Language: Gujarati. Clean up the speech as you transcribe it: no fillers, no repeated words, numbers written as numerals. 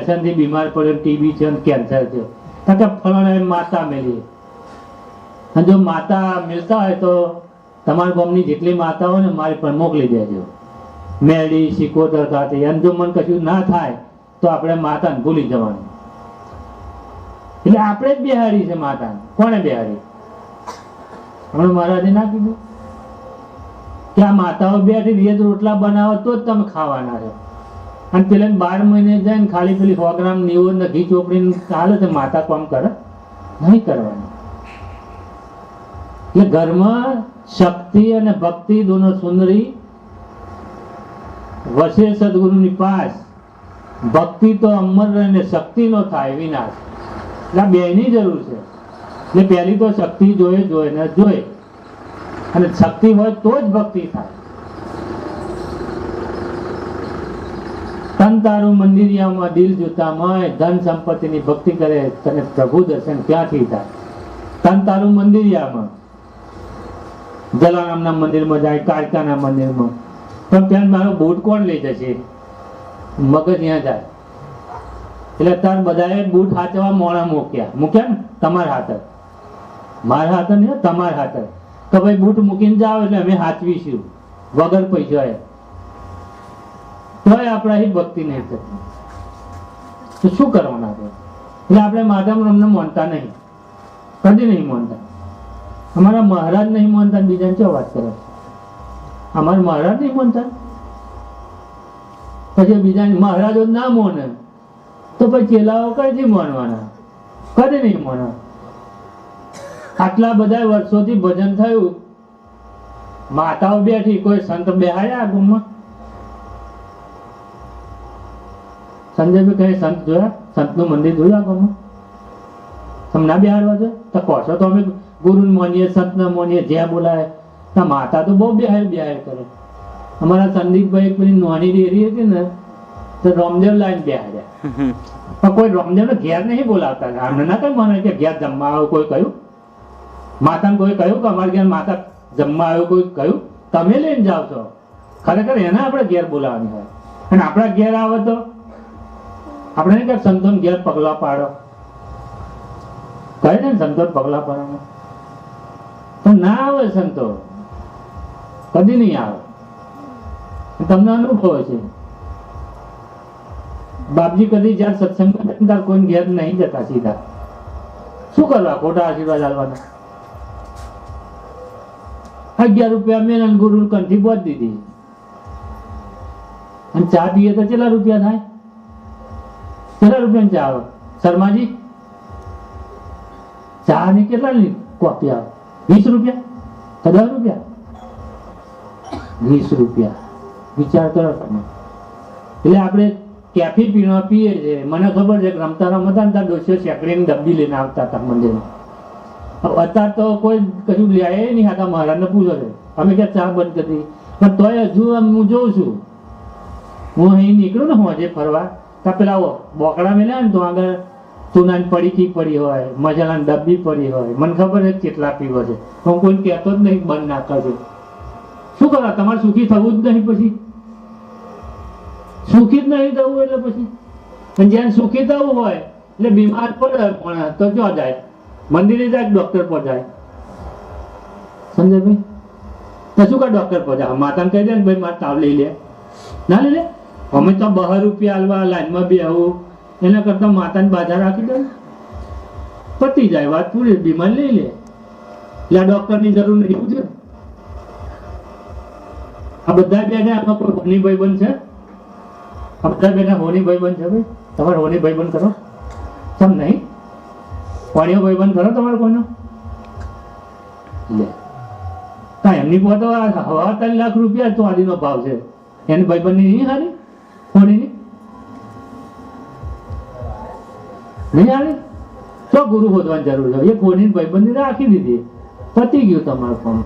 વ્યસનથી બીમાર પડ્યો, ટીબી છે, કેન્સર છે, કારણ કે ફલાણા માતા મેલી. અને જો માતા મિલતા હોય તો તમારા ગામની જેટલી માતા હોય ને મારી પર મોકલી દેજો. મેળી સિકોતર ખાતે. અને જો મને કશું ના થાય તો આપણે માતાને ભૂલી જવાનું. એટલે આપણે જ બિહારી છે માતાને. કોણે બિહારી? હમણાં મહારાજે ના કીધું કે આ માતાઓ બેઠી રેત રોટલા બનાવો તો જ તમે ખાવાના છે. અને પેલા 12 મહિને જાય ને ખાલી પેલી 100 ગ્રામ નીવો ને ઘી ચોપડીને ચાલે તો માતા કામ કરે? નહીં કરવાની. એટલે ઘરમાં શક્તિ અને ભક્તિ દોનો સુંદરી વસે સદગુરુની પાસ. ભક્તિ તો અમર અને શક્તિ નો થાય વિનાશ. એટલે બેની જરૂર છે. એટલે પહેલી તો શક્તિ જોઈએ ને જોઈએ, અને શક્તિ હોય તો જ ભક્તિ થાય. તન તારું મંદિરિયામાં દિલ જોતામય, ધન સંપત્તિની ભક્તિ કરે તને પ્રભુ દર્શન ક્યાંથી થાય? તન તારું મંદિરિયામાં, જલારામના મંદિરમાં જાય, કાળકાના મંદિરમાં, પણ ત્યાં મારો બૂટ કોણ લઈ જશે? મગજ ત્યાં જાય. એટલે તાર બધાએ બૂટ હાથવા મોણા મૂક્યા ને તમારા હાથે. મારા હાથે નહીં, તમારા હાથે. તો ભાઈ બૂટ મૂકીને જાઓ એટલે અમે હાચવીશું વગર પૈસા. તોય આપણા ભક્તિ નહીં થતી. તો શું કરવાના? એટલે આપણે માતામાં અમને માનતા નહીં, કદી નહીં માનતા. અમારા મહારાજ નહીં માનતા, બીજાને શું વાત કરે? અમારા મહારાજ નહીં માનતા, પછી બીજા મહારાજો ના માને તો પછી ચેલાઓ કઈથી માનવાના? કદી નહીં માનવા. આટલા બધા વર્ષોથી ભજન થયું, માતાઓ બેઠી, કોઈ સંત બેહાડ્યા આ ગુમમાં? સંજયભાઈ કહે સંત જોયા? સંતનું મંદિર જોયું આ ગુમમાં? તમે ના બેહાડવા છો? તો કહો છો તો અમે ગુરુને માનીએ, સંતને માનીએ, જ્યાં બોલાય. તો માતા તો બહુ બેહાડ કરે. અમારા સંદીપભાઈ પેલી નોની ડેરી હતી ને, તો રામદેવ લાઈન બેહાડ્યા. પણ કોઈ રામદેવને ઘેર નહીં બોલાવતા. અમને ના કઈ મને કે ઘેર જમવા આવું કોઈ કહ્યું? માતાને કોઈ કહ્યું કે અમારે ઘેર માતા જમવા આવ્યું કોઈ કહ્યું? તમે લઈને જાઓ છો. ખરેખર એને આપણે ઘેર બોલાવવાની હોય. અને આપણા ઘેર આવે તો આપણે કે સંતોન ઘેર પગલા પાડો કહે ને, સંતોન પગલા પાડો તો ના આવે. સંતો કદી નહીં આવે. તમને અનુભવ છે. બાપજી કદી જયારે સત્સંગ કોઈ ઘેર નહીં જતા સીધા. શું કરવા? ખોટા આશીર્વાદ આલવાના. 11 રૂપિયા મેં ગુરુ કંઠી બોધ દીધી. અને ચા પીએ તો કેટલા રૂપિયા થાય? કેટલા રૂપિયા ચા આવે શર્માજી? ચા ની કેટલા કોપી આવે? 20 રૂપિયા? 10 રૂપિયા? 20 રૂપિયા. વિચાર કરો તમે. એટલે આપણે કેફી પીવા પીએ છે. મને ખબર છે કે રમતા રમતા ને ત્યાં ડોસીઓ શેકડીની ડબ્બી લઈને આવતા હતા મંદિરમાં. અત્યારે તો કોઈ કશું લે નહીં. હાથા મહારાજને પૂછો છે, અમે ક્યાં ચા બંધ કરી? પણ તોય હજુ હું જોઉં છું. હું અહીં નીકળું ને હોજે ફરવા, તો પેલા બોકડા મેલ્યા ને તો આગળ ચૂનાની પડીકી પડી હોય, મસાલાની ડબ્બી પડી હોય. મને ખબર છે કેટલા પીવો છે. હું કોઈને કહેતો જ નહીં બંધ ના કરજો. શું કરવા? તમારે સુખી થવું જ નહીં. પછી સુખી જ નહીં થવું એટલે પછી જેને સુખી થવું હોય એટલે બીમાર પડે પણ તો ક્યાં જાય? મંદિરે જાય, ડોક્ટર પર જાય. સંજયભાઈ તો શું કા ડોક્ટર પર જાય? માતાને કહી દે ને ભાઈ મારે તાવ લઈ લે. ના લઈ લે. અમે તો 12 રૂપિયા આલવા લાઈનમાં બેહવું, એના કરતા માતાને બાધા રાખી દે, પતી જાય વાત પૂરી. બીમાર લઈ લે એટલે ડોક્ટરની જરૂર નહીં. છે આ બધા બેઠા. આમાં કોઈ હોની ભાઈબંધ છે? આ બધા બેઠા હોની ભાઈબંધ છે? ભાઈ તમારે હોની ભાઈબંધ કરો? સમ નહીં? પાણીઓ ભાઈબંધ કરો તમારે કોઈનો? લે એમની પાસે 3 લાખ રૂપિયા તો આદિનો ભાવ છે. એની ભાઈબંધની નહીં હારી? હોનીની નહીં હારી? તો ગુરુ શોધવાની જરૂર છે. એ હોની ભાઈબંધી રાખી દીધી, પતી ગયું તમારું કામ.